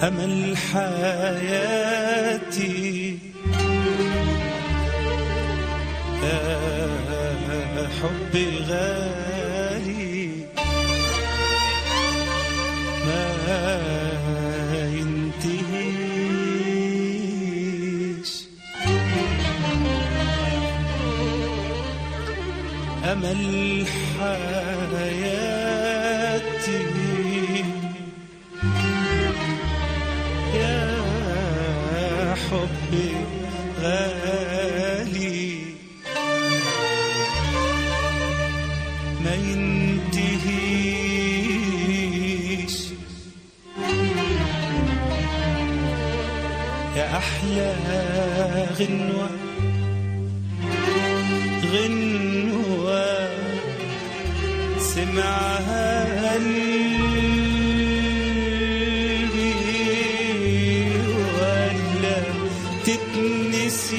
أمل حياتي يا حبي غالي ما ينتهيش، أمل حياتي يا حبي غالي ما ينتهيش، يا أحلى غنوة غنوة سمعها قلبي ولا تتنسيش،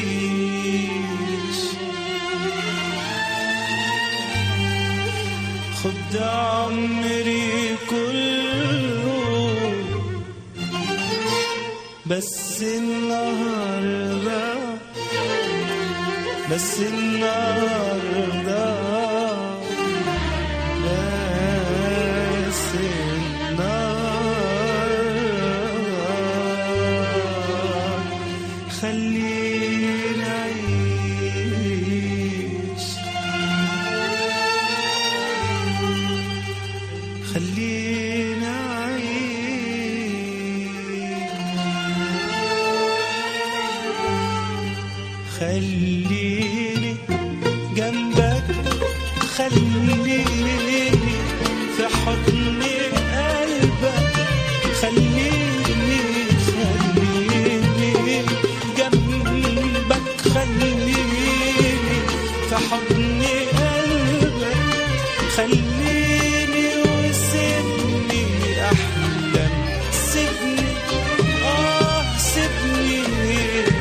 خد عمري كله بس النهارده، بس النهارده، بس النهارده خلينا نعيش، خلينا نعيش، خليني جنبك، خليني في حضن قلبك، خليني جنبك، خليني في حضن قلبك، خليني وسيبني أحلم، سيبني سيبني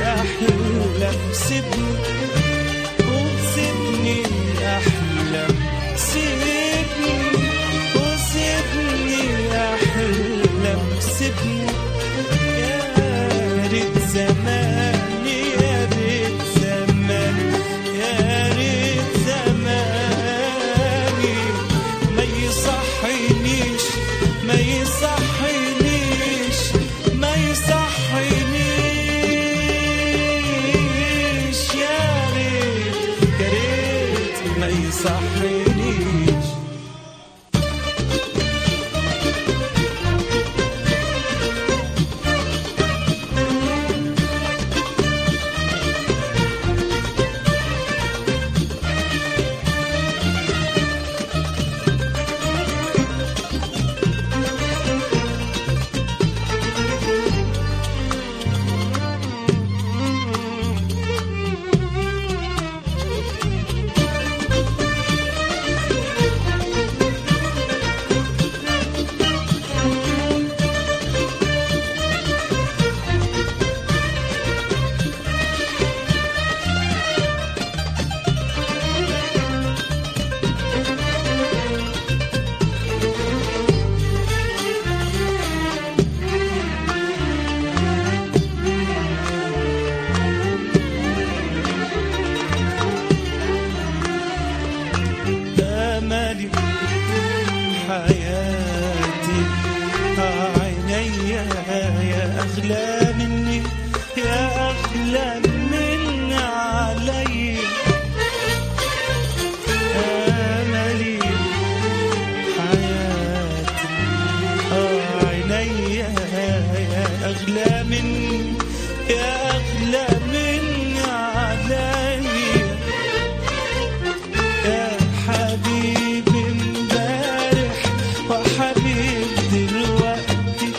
أحلم، سيبني وسيبني أحلم، سيبني وسيبني أحلم، سيبني يا ريت زماني، يا ريت زماني، يا ريت زماني ما يصحينيش، ما يصحينيش، ما يصحينيش، يا ريت يا ريت ما يصحينيش. أملي حياتي عيني يا أغلى مني، يا أغلى من علي، أملي حياتي عيني يا أغلى مني، يا أغلى من علي، يا حبيبي امبارح وحبيب دلوقتي،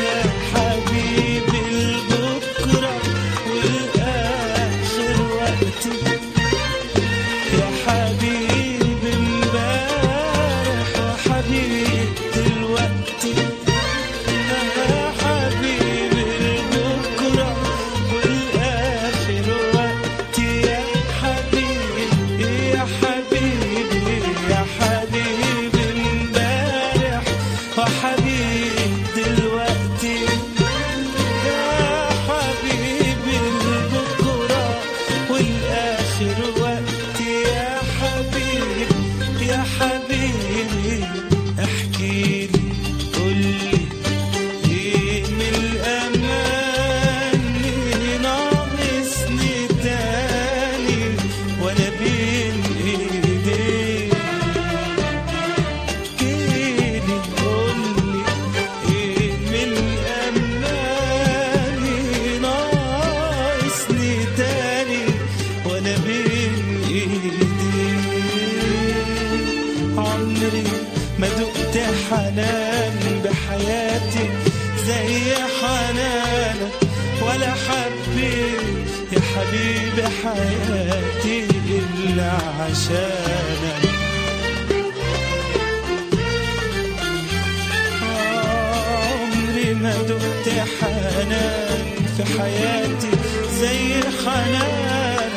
يا حبيبي البكرة والآخر وقتي، يا حبيبي امبارح وحبيب دلوقتي، يا حبيبي البكرة ولا حبيت يا حبيبي حياتي إلا عشانك. عمري ما دقت حنان في حياتي زي حنانك،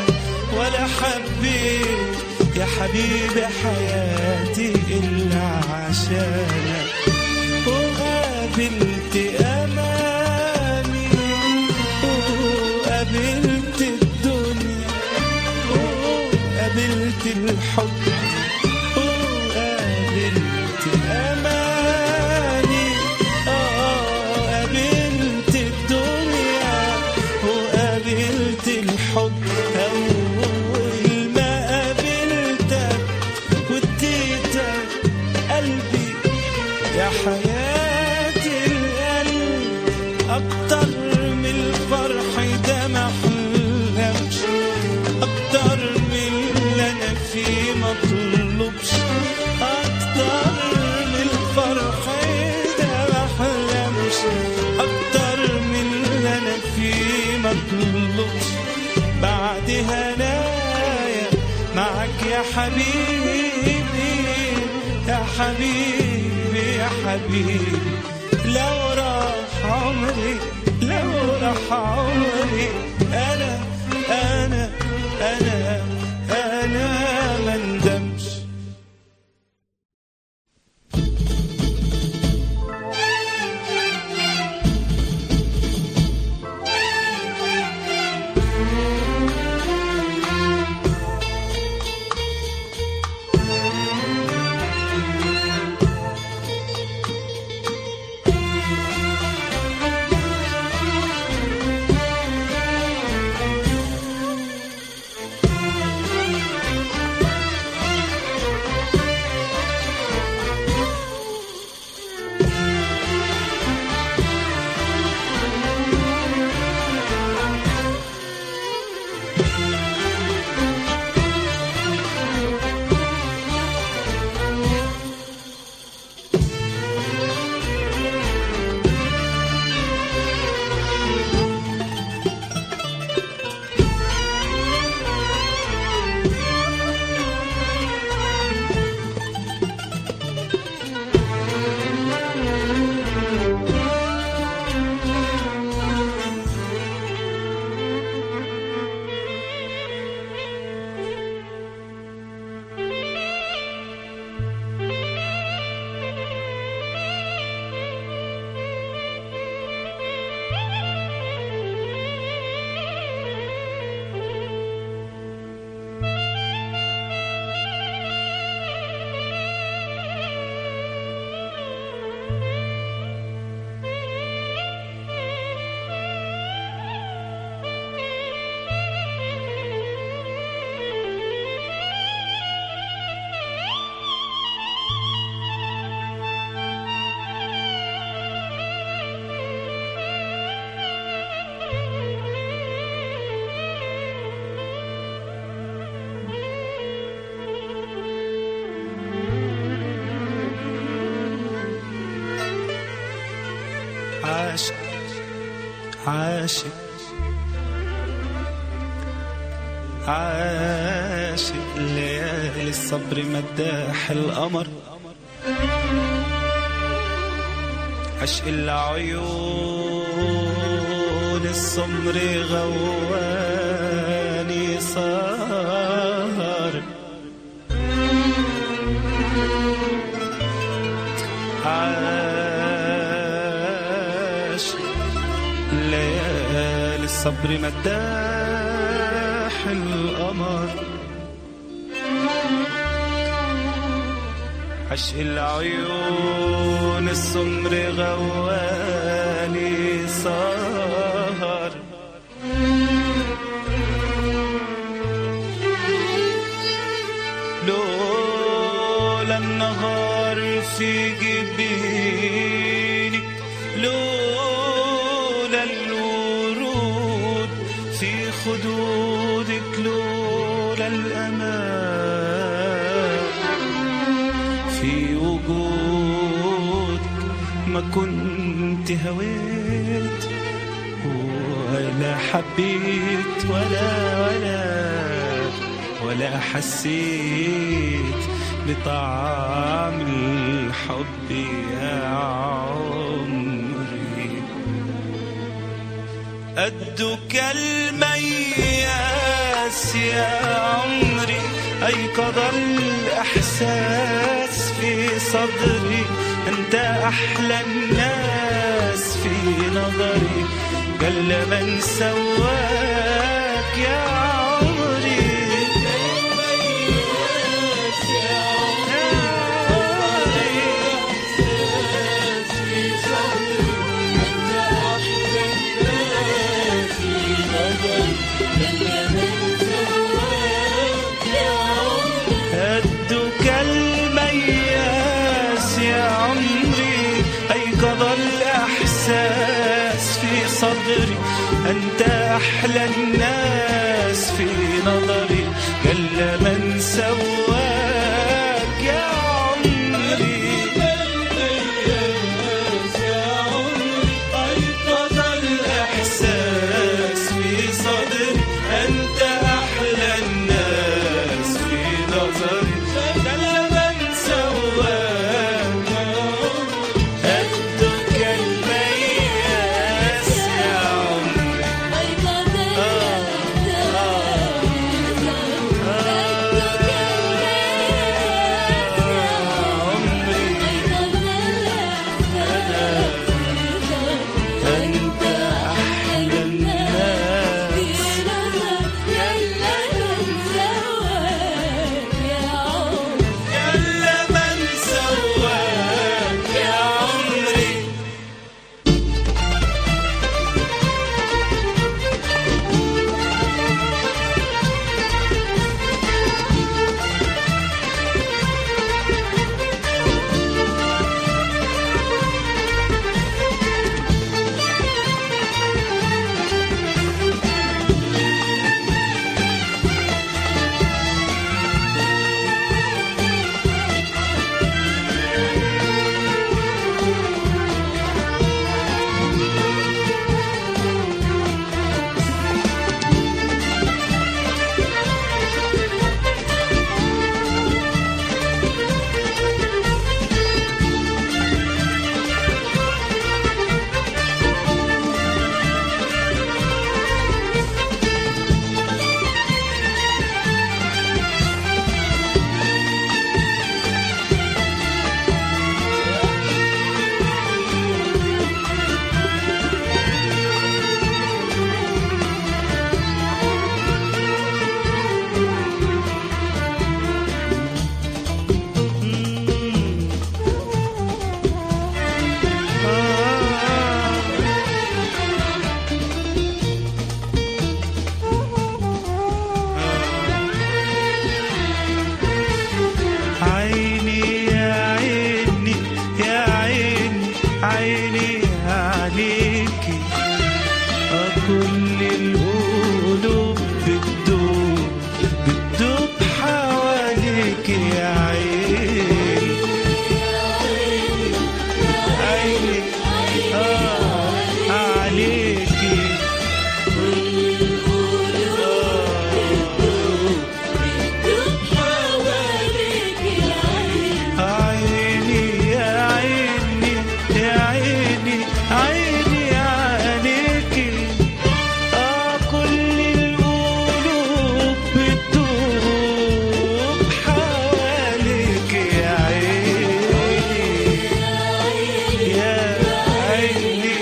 ولا حبيت يا حبيبي حياتي إلا عشانك. وقابلت أماني وقابلت الدنيا وقابلت الحب وقابلت أماني قابلت الدنيا وقابلت الحب. أول ما قابلتك واديتك قلبي يا حياتي القلب، أكتر من الفرح ده ما أحلمش، أكتر من اللي أنا فيه ما أطلبش، أكتر من الفرح ده ما أحلمش، أكتر من اللي أنا فيه ما أطلبش. بعد هنايا معك يا حبيبي يا حبيبي يا حبيبي، لو راح عمري لو راح عمري أنا ما ندمش. عاشق عاشق عاشق ليالي الصبر مداح القمر، عشق العيون السمر غواني صار، ليالي الصبر مداح القمر، عشق العيون السمر غواني سهر، لولا النهار في جبينك، لولا الورود في خدودك، لولا الأمان في وجودك ما كنت هويت، لا حبيت ولا حسيت بطعم الحب يا عمري. قدك المياس يا عمري أيقظ الإحساس في صدري، أنت أحلى الناس في نظري، قل من سواك يا عمري. قدك المياس يا عمري أيقظ الإحساس في صدري، أنت أحلى الناس في نظري، قل من سواك يا عمري. المياس يا عمري أيقظ الإحساس في صدري، أنت أحلى الناس في نظري، قل من سواك يا عمري. قدك المياس يا عمري أنت أحلى الناس، قل من سواك يا عمري. عيني يا عيني يا عيني عيني عليكي، كل القلوب بتدوب حواليكي يا عيني. عيني عليكي، عيني يا عيني يا عيني عيني عليكي، كل القلوب بتدوب حواليكي يا عيني. يا عيني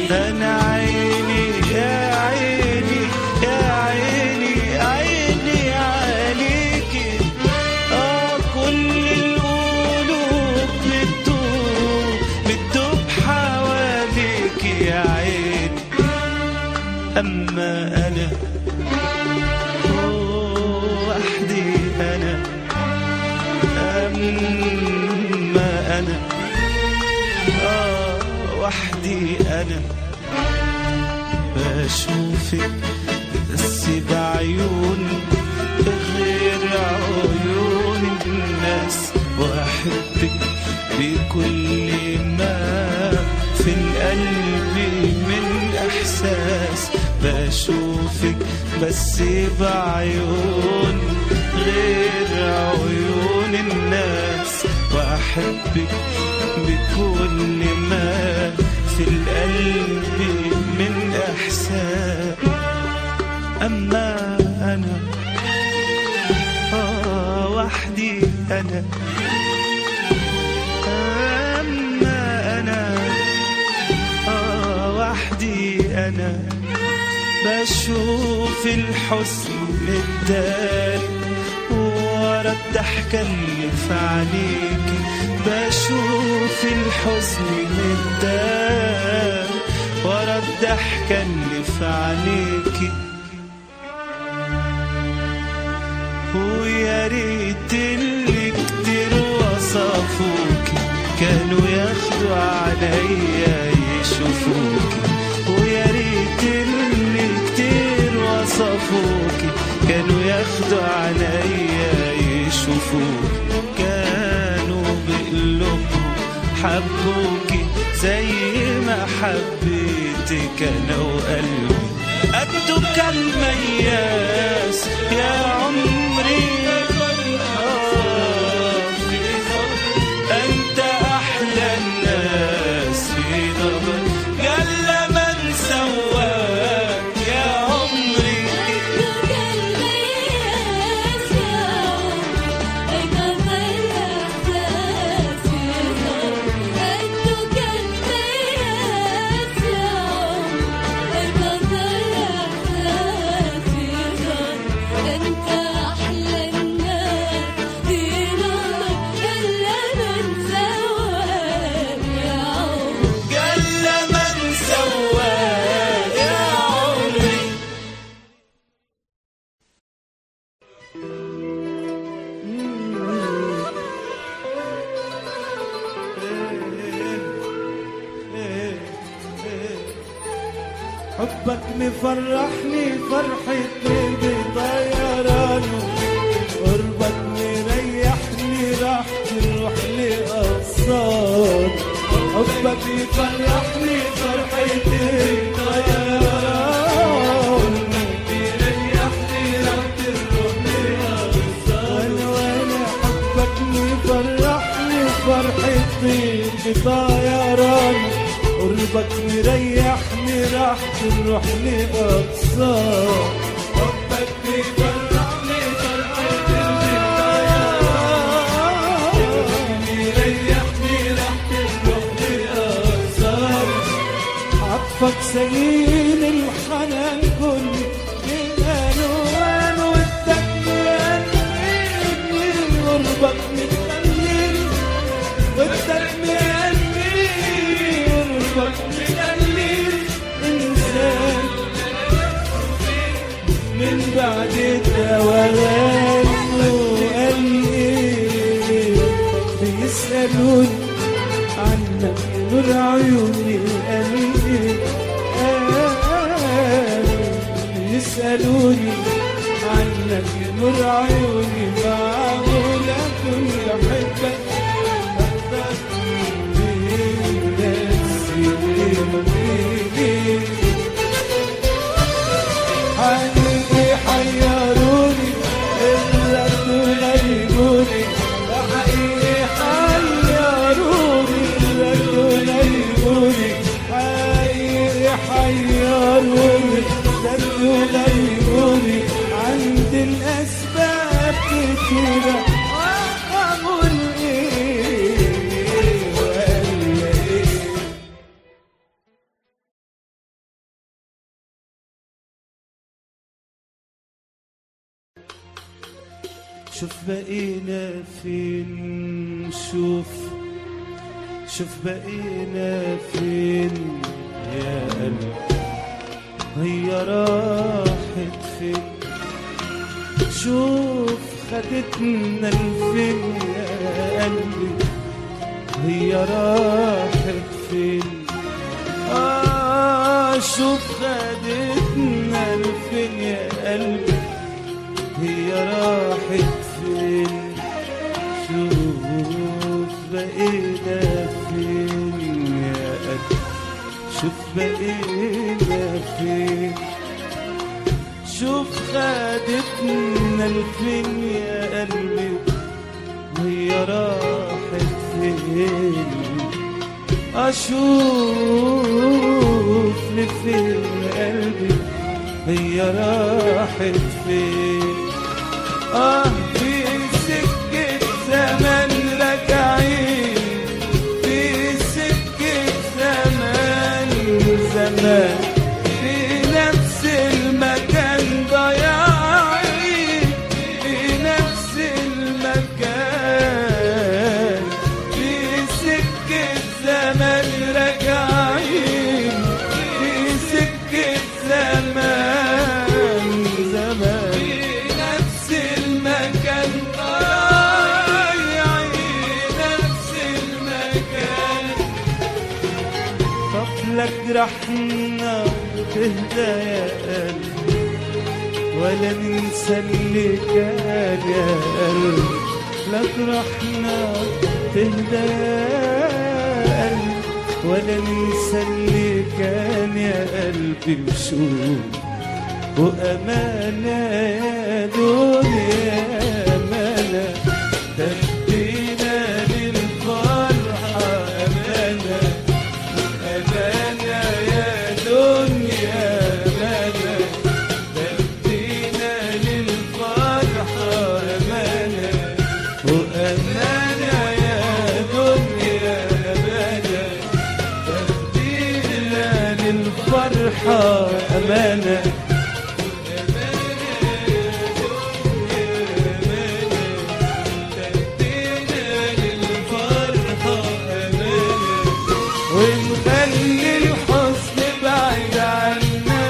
ده أنا عيني يا عيني يا عيني عيني عليكي، كل القلوب بتدوب حواليكي يا عيني. أما أنا وحدي أنا، أما أنا وحدي أنا، بشوفك بس بعيون غير وأحبك بكل ما في القلب من إحساس. بشوفك بس بعيون غير عيون الناس، وأحبك بكل ما في القلب من إحساس. أما أنا وحدي أنا، أما أنا وحدي أنا. بشوف الحزن الداري ورا الضحكة اللي في عينيكي. بشوف الحزن الداري ورا الضحكة اللي في عينيكي. ويا ريت اللي كتير وصفوكي كانوا ياخدوا عليا يشوفوكي. ويا ريت اللي كتير وصفوكي كانوا ياخدوا عليا يشوفوكي. كانوا بقلوبهم حبوكي زي ما حبيتك انا وقلبي. قدك المياس يا عمري، أنت أحلى الناس في نظري. قال من سواك يا عمري. قدك المياس يا عمري، أنت الإحساس في نظري. قدك المياس يا عمري، أنت الإحساس في نظري. أنت أحلى الناس في نظري. قال من سواك يا عمري. قال من سواك. حبك مفرحني فرحة بطيرانه، قربك مريحني راح تروح لأقصار. حبك مفرحني فرحة بطيرانه، مريحني راح تروح لأقصار. وانا حبك مفرحني فرحة بطيرانه، قربك مريحني راح تروح لأقصار. حبك بيفرحني فرحة مريحني راح تروح لأقصار. عطفك سنين الحنان كل الألوان، ودك مهنيني قربك متخليني، ودك مهنيني قربك متخليني. إنسان من بعد الدوام وقال إيه، بيسألوني عنك نور عيوني. قال إيه، بيسألوني عنك نور عيوني. معقولة كنت أحبك أكتر من نفسي. حقيقي حيروني الرد غيبوني، حقيقي حيروني الرد غيبوني، حقيقي حيروني الرد غيبوني. عند الأسباب كتيرة أقول إيه ولا إيه. شوف بقينا فين، شوف بقينا فين يا قلبي. هي راحت فين؟ شوف خدتنا لفين يا قلبي. هي راحت فين؟ شوف خدتنا لفين يا قلبي. هي راحت فين؟ شوف فين يا قلبي وهي راحت فين؟ أشوف لفين قلبي هي راحت فين؟ في سكة زمن راجعين، في سكة زمان زمان، في نفس المكان ضايعين، في نفس المكان، في سكة زمن راجعين، في سكة زمان زمان، في نفس المكان ضايعين، نفس المكان. طب لا جرحنا تهدى يا قلبي ولا ننسى اللي كان يا قلبي، لا جرحنا تهدى يا قلبي ولا ننسى اللي كان يا قلبي. وشوف وأمانة يا دنيا أمانة، تدينا للفرحة أمانة، أمانة يا دنيا أمانة، تدينا للفرحة أمانة، وأمانة يا دنيا أمانة، تدينا للفرحة أمانة. ونخلي الحزن بعيد عنا،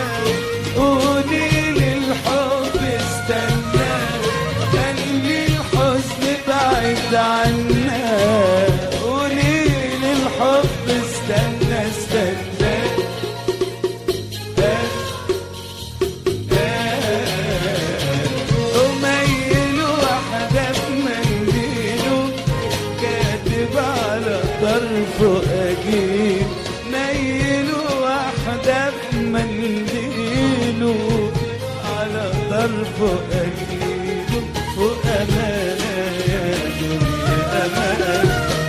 قولي للحب استنى، خلي الحزن بعيد عنا، قولي للحب استنى استنى. وميل واحدة بمنديله كاتب على طرفه أجيب، ميل واحدة بمنديله على طرفه أجيب. وأمانة يا دنيا أمانة،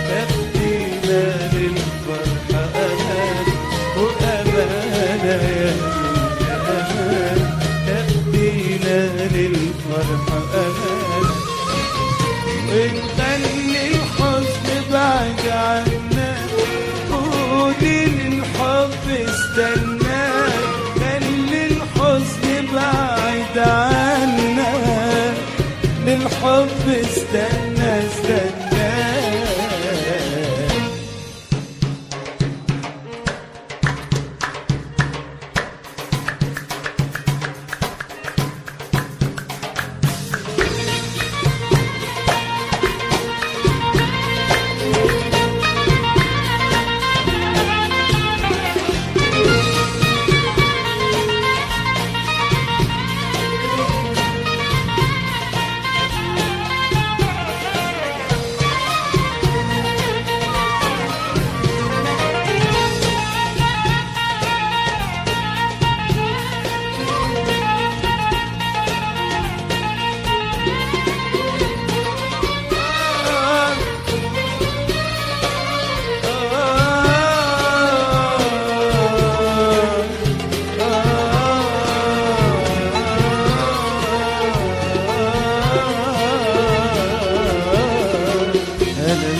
تبدينا للفرحة أمانة، وأمانة يا دنيا أمانة، تبدينا للفرحة أمانة. ونخلي الحزن بعيد عنا، قولي للحب استنى، خلي الحزن بعيد عنا، للحب استنى استنى.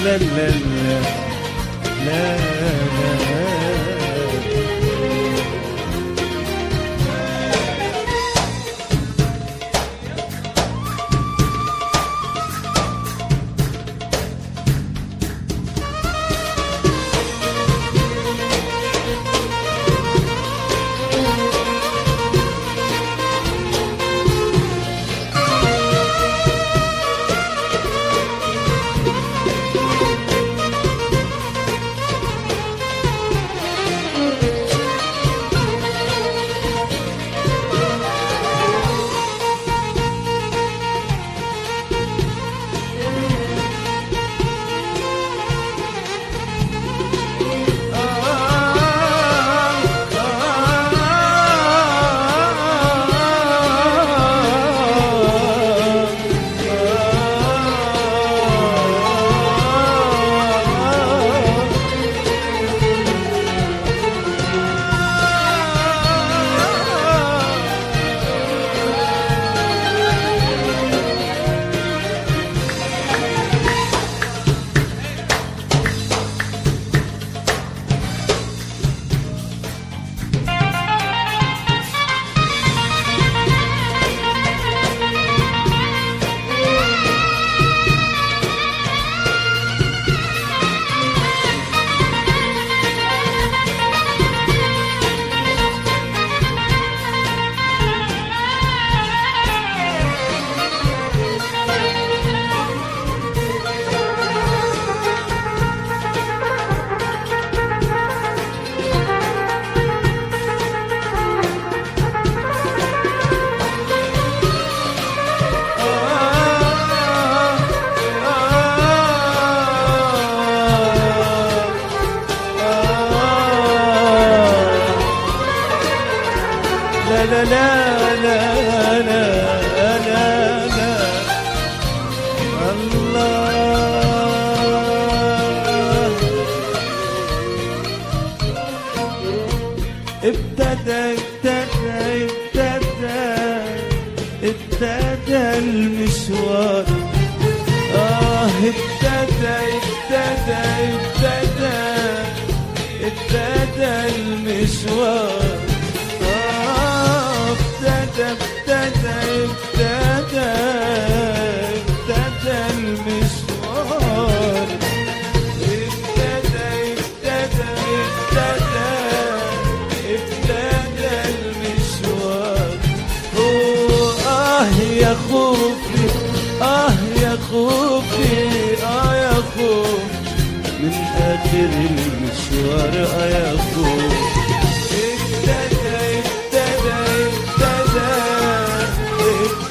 لا لا لا لا ابتدى المشوار. ابتدى المشوار. ابتدى المشوار. ابتدى المشوار. يا خوفي يا خوفي يا خوف من آخر المشوار. يا خوف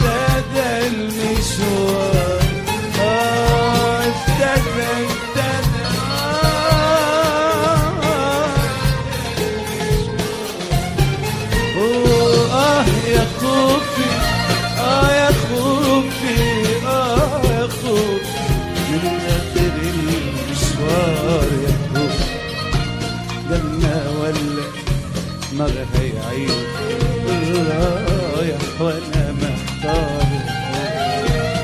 ابتدى المشوار. يا خوفي يا خوفي يا خوف من آخر المشوار. يا خوف جنة ولا نار هيعيد رايح وانا محتار.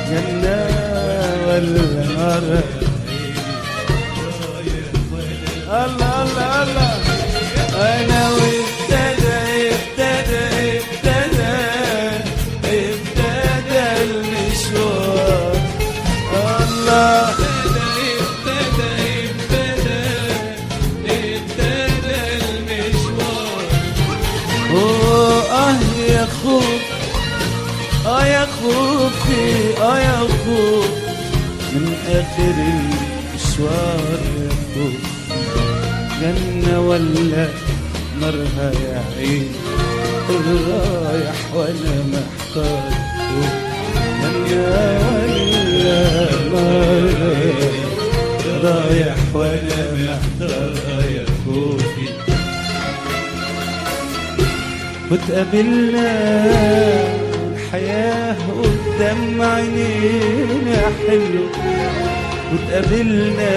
جنة ولا نار الله الله الله. انا وابتدى المشوار. الله ابتدى المشوار. يا خوف يا خوفي يا خوف من آخر المشوار. يا خوف جنة ولا نارها يا عين رايح وانا محتار. جنة ولا نارها رايح وانا محتار. يا خوفي وتقابلنا الحياة قدام عينينا حلو. وتقابلنا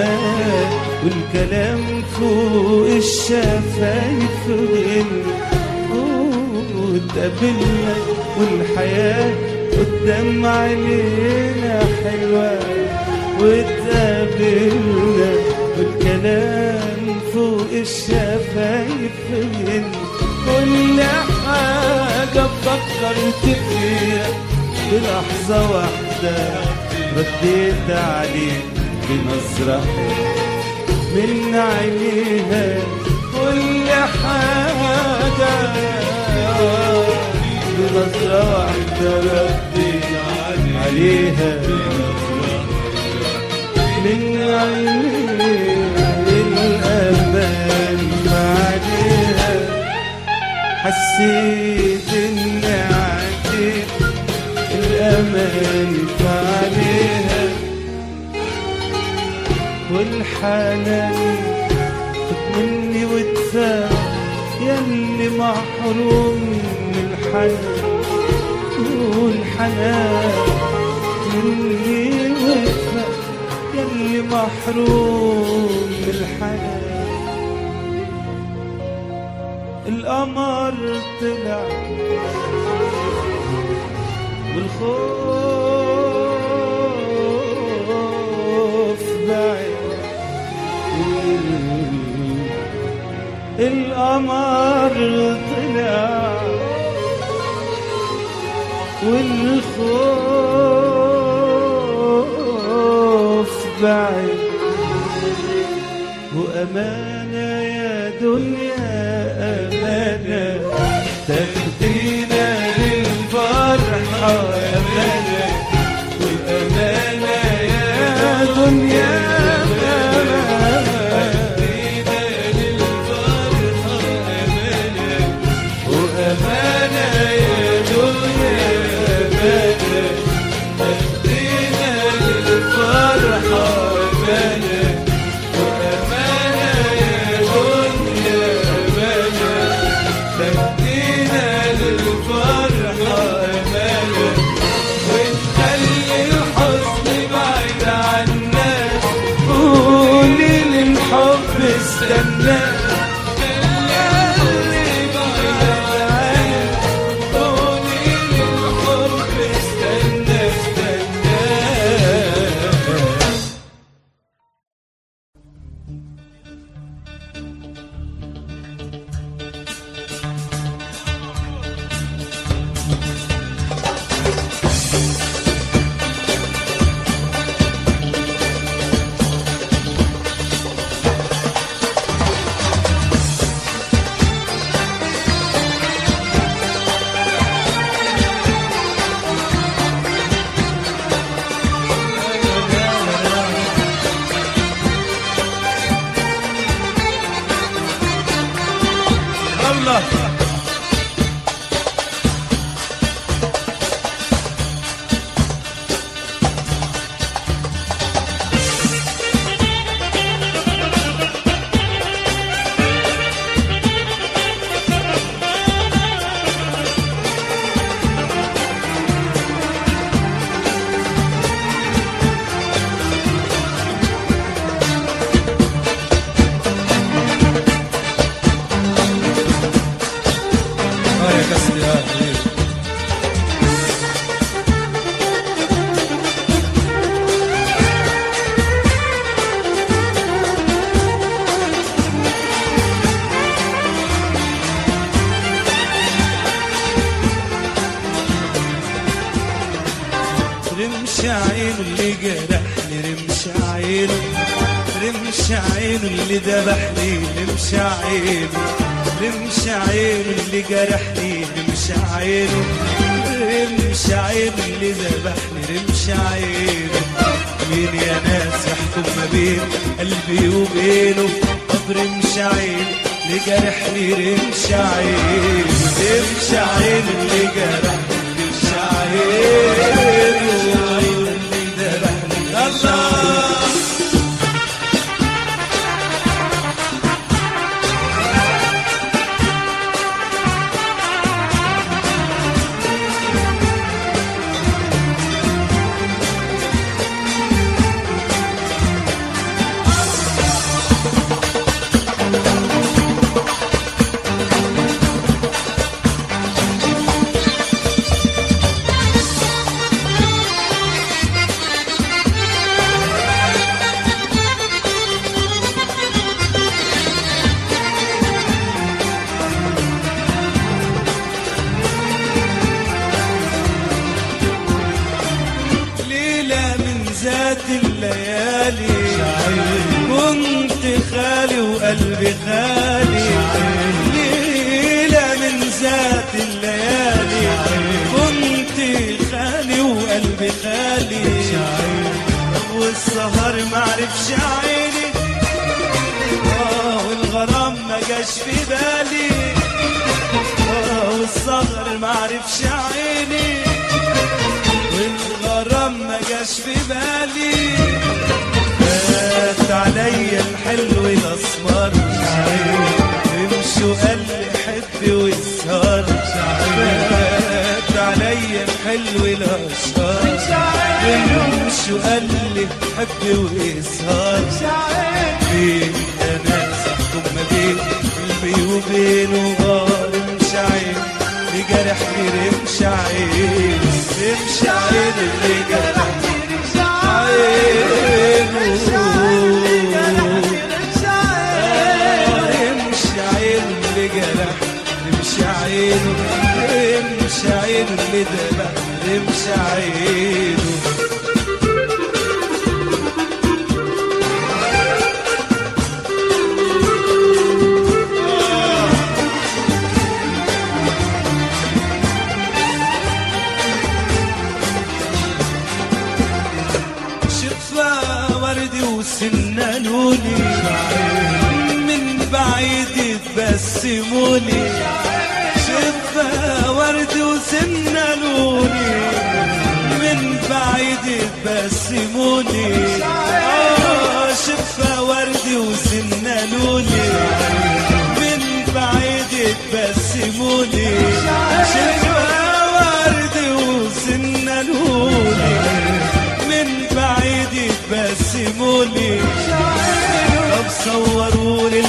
والكلام فوق الشفايف غل. وتقابلنا والحياة قدام عينينا حلوة. وتقابلنا والكلام فوق الشفايف غل. كل حاجة فكرت فيها بلحظة واحدة رديت عليك بنظرة من عينيها. كل حاجة بنظرة واحدة رديت عليها من عينيها. الأمان عليها حسيت إني عديت. الأمان عليها والحنان خد مني وادفع ياللي محروم من الحنان. والحنان مني وادفع ياللي محروم من الحنان. القمر طلع والخوف بعيد. القمر طلع والخوف بعيد. وأمانة يا دنيا أمانة تاخدينا للفرحة. أمانة وأمانة يا دنيا تاخدينا للفرحة. أمانة وأمانة يا دنيا أمانة تاخدينا للفرحة. أمانة للفرحة أمانة. وتخلي الحزن بعيد استنى اللي بعد عني قولي للحب استنى استنى. الله يا كسر يا حبيبي. رمش عينه اللي جرحني رمش عينه رمش عينه اللي ذبحني رمش عينه رمش عينه اللي جرحني رمش عينه رمش عينه اللي ذبحني رمش عينه. مين يا ناس يحكم ما بين قلبي وبينه؟ طب رمش عينه اللي جرحني رمش عينه رمش عينه اللي جرحني رمش عينه اللي ذبحني. الله ذات الليالي كنت خالي وقلبي خالي. ليلة من ذات الليالي كنت خالي وقلبي خالي. والسهر معرفش عيني والغرام ما جاش في بالي. والسهر معرفش عيني والغرام ما جاش في بالي. فات عليا الحلو الاسمر امشي وقال لي حبي واسهر. فات عليا الحلو الاسمر امشي وقال لي حبي واسهر. فين يا ناس احكم ما بين قلبي وبينه؟ غار مش عين اللي جرحني رمش عين رمش عين اللي جرحني رمش عين رمش عين اللي جرحني رمش عين رمش عين اللي ذبحني رمش عين. وسنانوني من بعيد يتبسموني. شفا ورد وسنانوني من بعيد يتبسموني. شفا ورد وسنانوني من بعيد يتبسموني. شفا ورد وسنانوني من بعيد يتبسموني. طب صوروا لي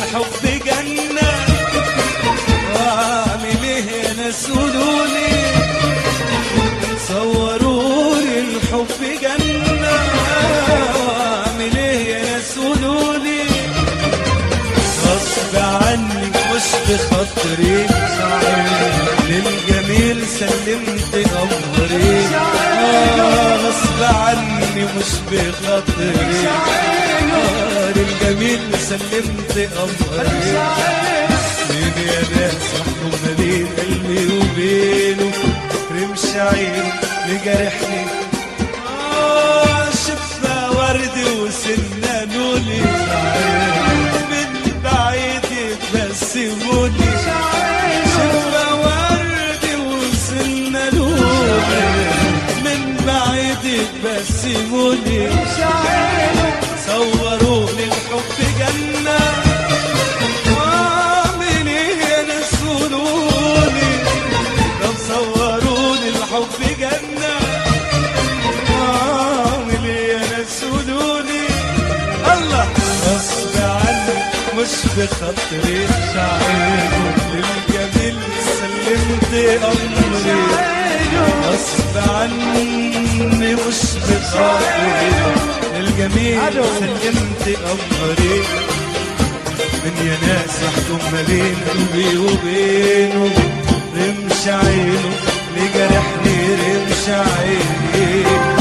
بخاطري للجميل سلمت أمري غصب عني مش بخاطري للجميل سلمت أمري مين يا ناس يحكم ما بين قلبي وبينه رمش عينه لجرحني شفا ورد وسنة لولي من بعيد يتبسموني شفا ورد وسنة لولي من بعيد يتبسموني صوروني الحب جنة ومن ينسوني لو صوروني الحب جنة غصب عني مش بخاطري للجميل سلمت أمري غصب عني مش بخاطري للجميل سلمت أمري من يا ناس يحكم ما بين قلبي وبينه رمش عينه لجرحني رمش عينه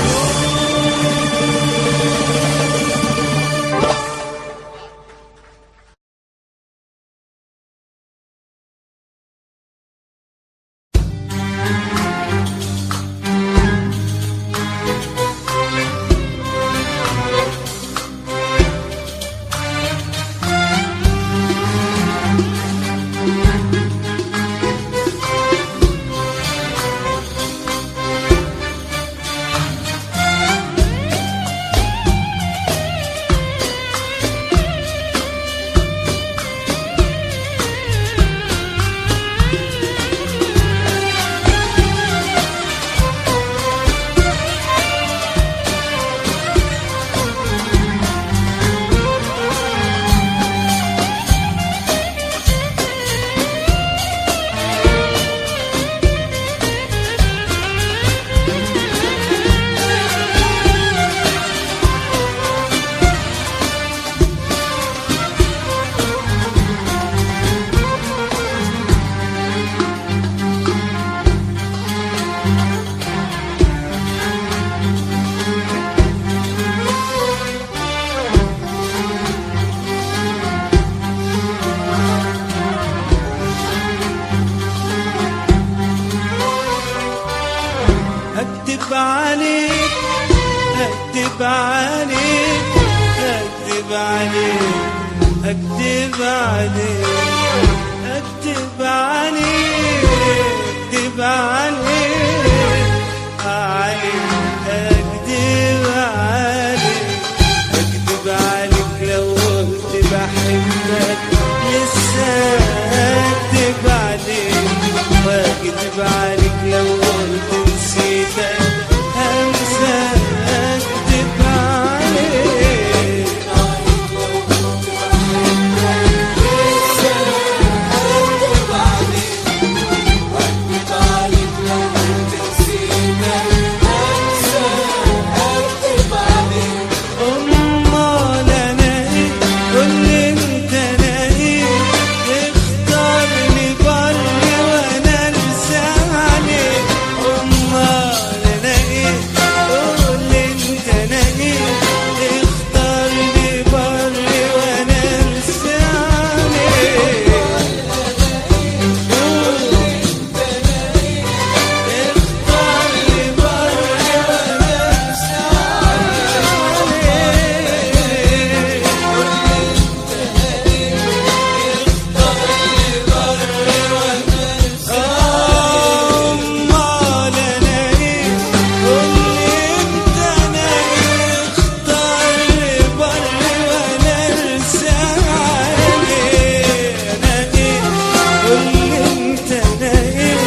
أكذب عليك أكذب عليك أكذب عليك أكذب عليك أكذب عليك أكذب عليك أكذب عليك أكذب عليك لو قلت بحبك لسه أكذب عليك وأكذب عليك لو قلت نسيتك همسة أكذب عليك أمال أنا إيه قول لي أنت أنا إيه اختارني بري وأنا أرسى عليك أمال أنا إيه قول لي أنت أنا إيه اختارني بري وأنا أرسى عليك اختارني بري وأنا أرسى أمال أنا إيه قول لي أنت أنا إيه اختارني بري وأنا أرسى عليك أنا إيه قول لي أنت أنا إيه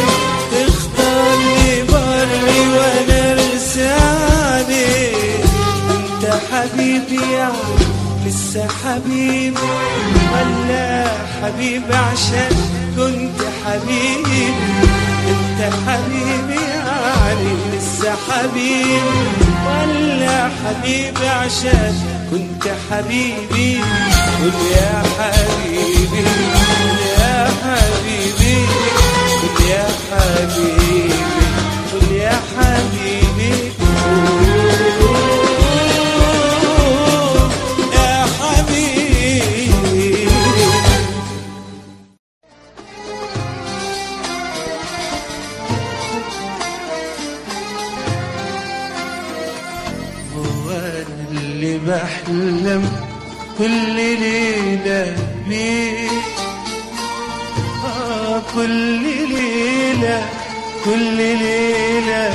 اختارني بري وأنا أرسى عليك أنت حبيبي يعني لسه حبيبي ولا حبيبي عشان كنت حبيبي انت حبيبي يعني لسه حبيبي ولا حبيبي عشان كنت حبيبي قول يا حبيبي قول يا حبيبي يا حبيبي قول يا حبيبي يا حبيبي. هو أنا اللي بحلم كل ليلة بيك، كل ليلة كل ليلة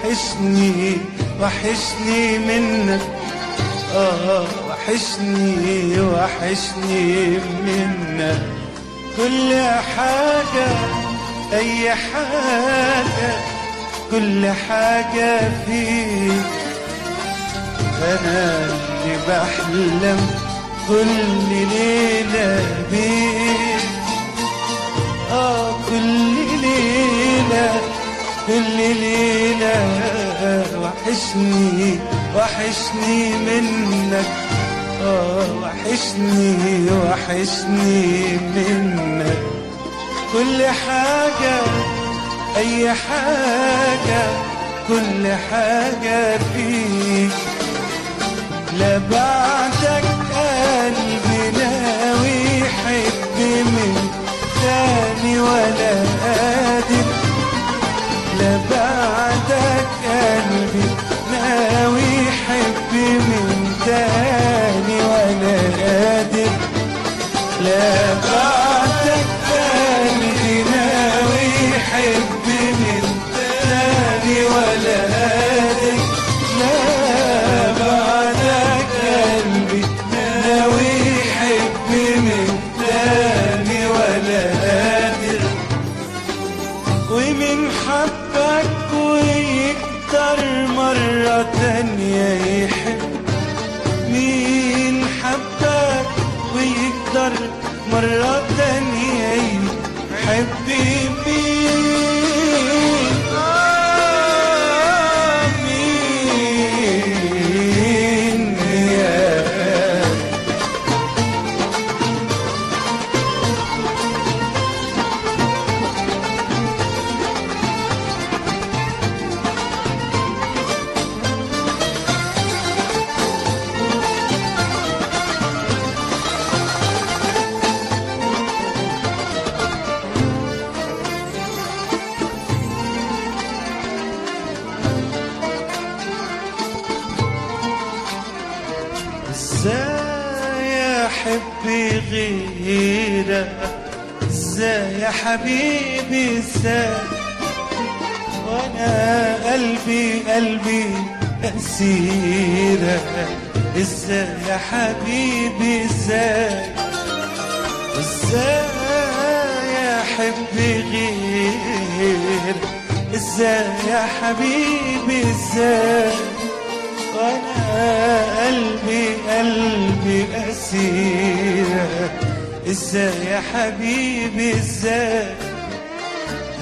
وحشني وحشني منك، وحشني وحشني منك. كل حاجة أي حاجة كل حاجة فيك، أنا اللي بحلم كل ليلة بيك، كل ليلة كل ليلة وحشني وحشني منك، وحشني وحشني منك. كل حاجة أي حاجة كل حاجة فيك، لا بعدك قلبي ناوي يحب من تاني ولا قادر، لا بعدك قلبي ناوي يحب من تاني ولا قادر، لا بعدك قلبي ناوي يحب من تاني ولا قادر، لا بعدك قلبي ناوي يحب من تاني ولا قادر. ومن حبك ويقدر مرة تانية يحب، مين حبك ويقدر مرة تانية يحب مين؟ مين يا ازاي احب غيرك، ازاي يا حبيبي ازاي، وانا قلبي اسيرك، ازاي يا حبيبي ازاي، ازاي احب غيرك، ازاي يا حبيبي ازاي، وانا قلبي اسيرك، ازاي يا حبيبي ازاي،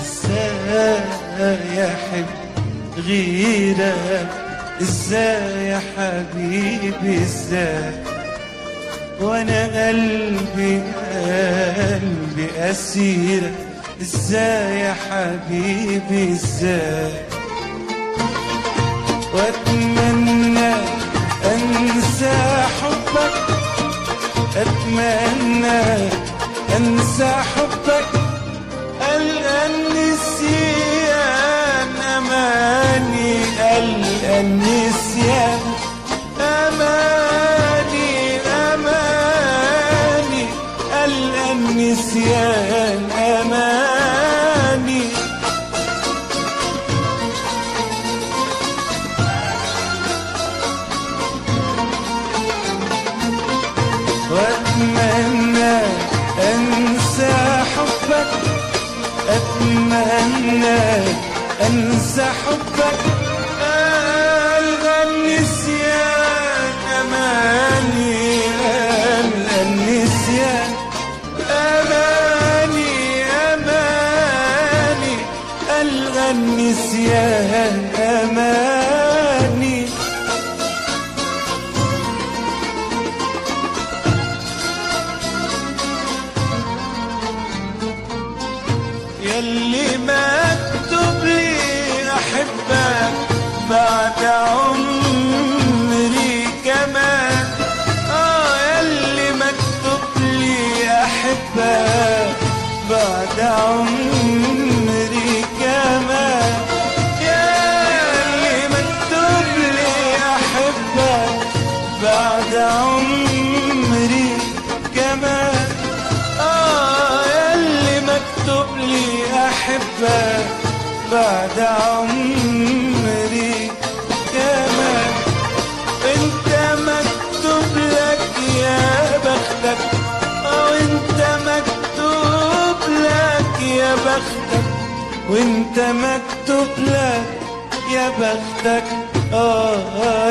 ازاي احب غيرك، ازاي يا حبيبي ازاي، وانا قلبي اسيرك، ازاي يا حبيبي ازاي. واتمنى انسى حبك، اتمنى انسى حبك، النسيان اماني، النسيان اماني، اماني النسيان اماني. واتمنى انسى حبك، اتمنى انسى حبك، النسيان اماني، النسيان اماني، اماني النسيان اماني. بعد عمري كمان. ياللي مكتوب لي أحبك بعد عمري كمان. انت مكتوب لك يا بختك، وانت مكتوب لك يا بختك، وانت مكتوب لك يا بختك.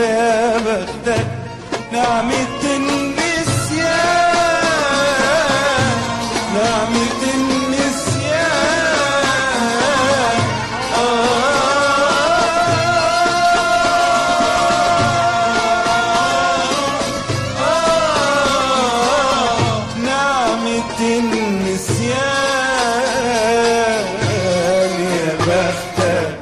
يا بختك نعمة النسيان، نعمة النسيان. نعمة النسيان يا بختك.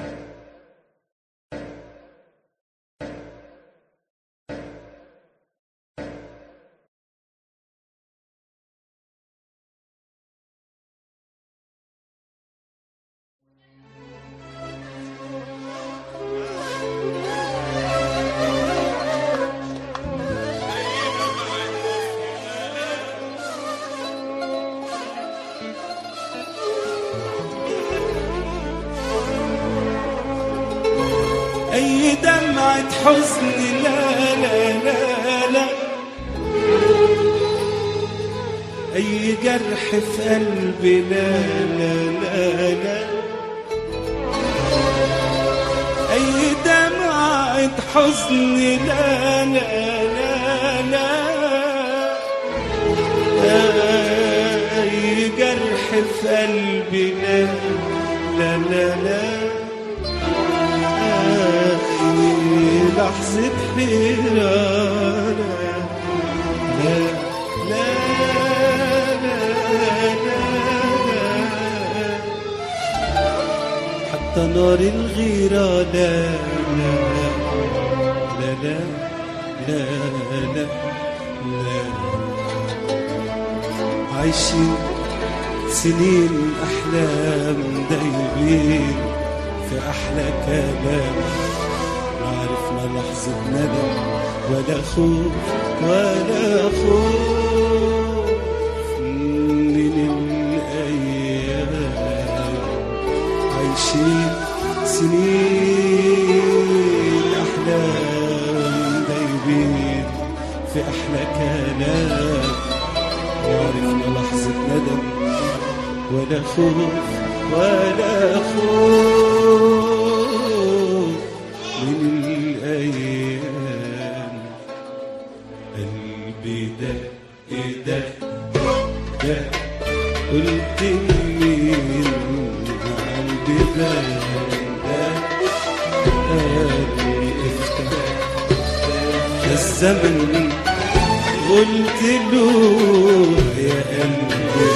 أي دمعة حزن لا لا لا لا، أي جرح في قلبي لا لا لا لا، أي دمعة حزن لا لا لا لا، أي جرح في قلبي لا لا لا لا، لحظة حيرة لا لا لا لا لا، حتى نار الغيرة لا لا لا لا لا لا لا. عايشين سنين أحلام دايبين في أحلى كلام، عرفنا لحظة ندم ولا خوف ولا خوف من الأيام. عايشين سنين أحلام دايبين في أحلى كلام، وعرفنا لحظة ندم ولا خوف ولا خوف من الأيام. قلبي ده قلت مين قلبي ده قلبي افتح الزمن قلت له يا قلبي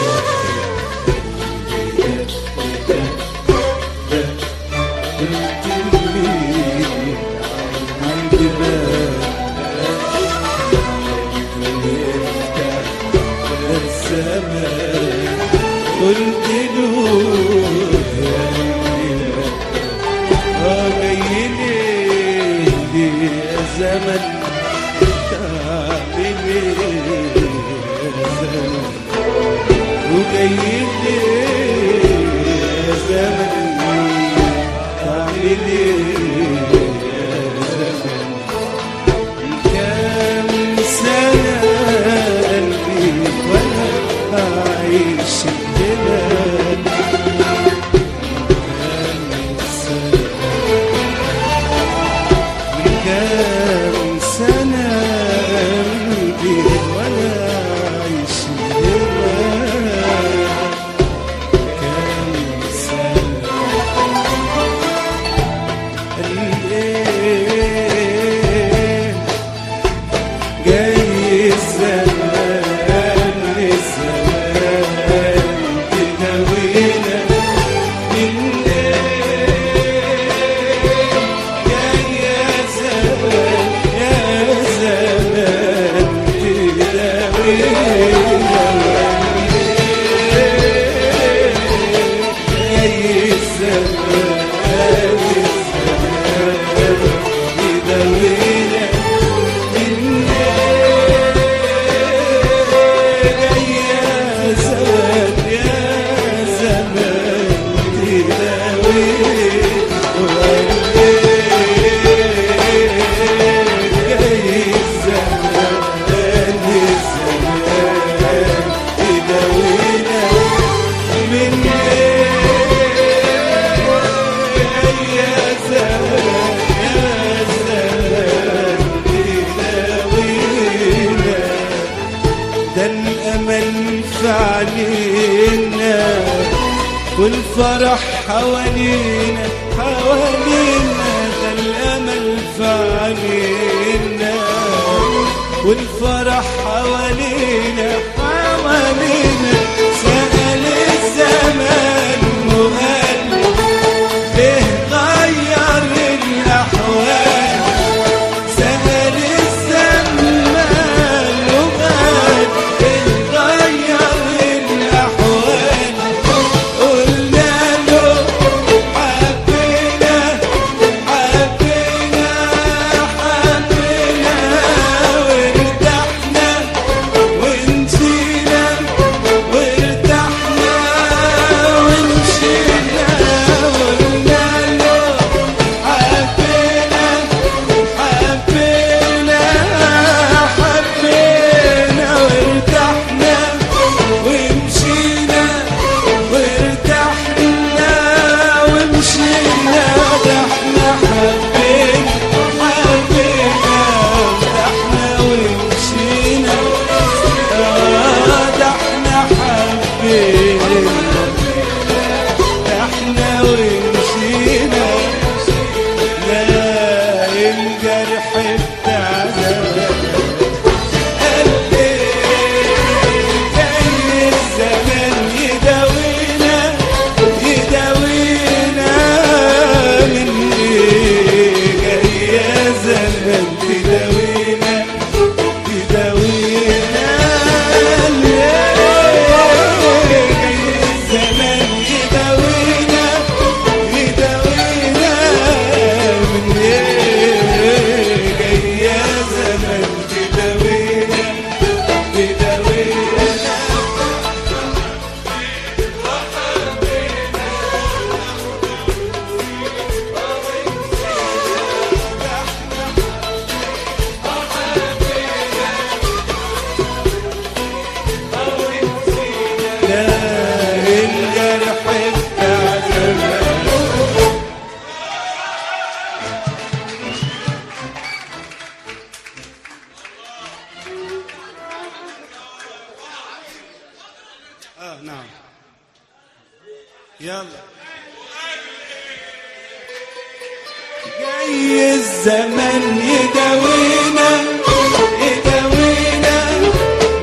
قلت له جاي لي يا زمن تعمل ايه يا زمن، وجاي لي يا زمن تعمل ايه يا زمن. كام سنة قلبي وانا أعيش البلاد، كام سنة قلبي وانا أعيش البلاد، كام سنة جاي الزمان الزمان تداوينا من جاي يا زمان يا زمان تداوينا جاي الزمان تداوينا من ده الأمل في عينينا والفرح حوالينا حوالينا، ده الأمل في عينينا والفرح حوالينا حوالينا. سأل الزمان وقال ليه غير الأحوال، سأل الزمان وقال ليه غير الأحوال. قلنا له حبينا حبينا حبينا وارتحنا ونسينا وارتحنا ونسينا. قلنا له حبينا حبينا حبينا وارتحنا ومشينا وارتحنا ومشينا. ده احنا حبينا حبينا وارتحنا ومشينا. ده احنا حبينا ارتحنا ومشينا. لا الجرح بتاعنا قد ايه جاي الزمان يداوينا يداوينا من ايه. جاي يا زمان تداوينا تداوينا. جاي الزمان يداوينا يداوينا من ايه. جاي يا زمان تداوينا تداوينا. لا الجرح بتاع زمان. نعم يلا. جاي الزمن يداوينا يداوينا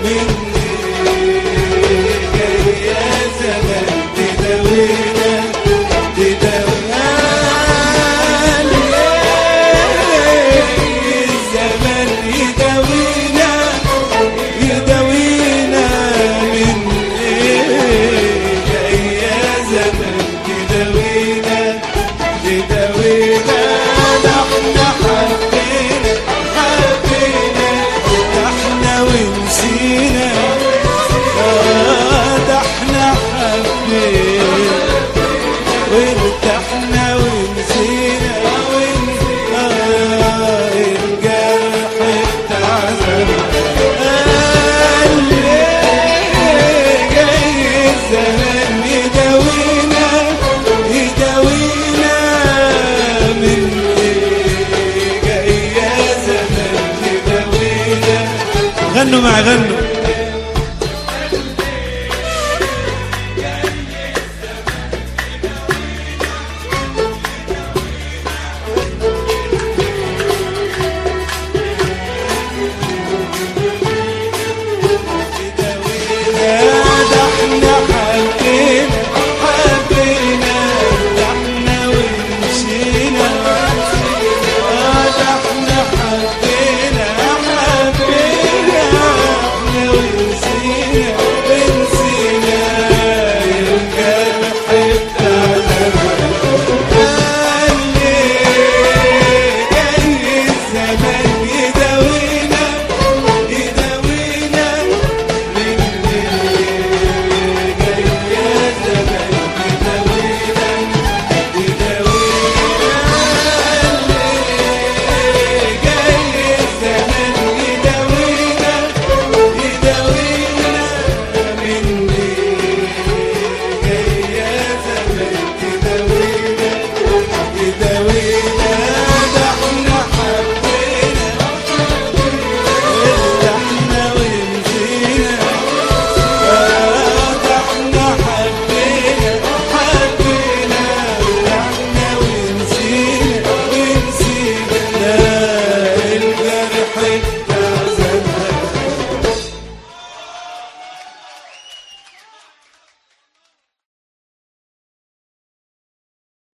من ايه. جاي يا زمن تداوينا تداوينا. جاي الزمن يداوينا يداوينا من ايه. جاي يا زمن تداوينا تداوينا. ده احنا حبينا حبينا ارتحنا ونسينا. ده احنا حبينا وارتحنا ونسينا. الجرح بتاع زمان جاي الزمان يداوينا يداوينا من ايه. جاي يا زمان يداوينا. غنوا معي غنوا.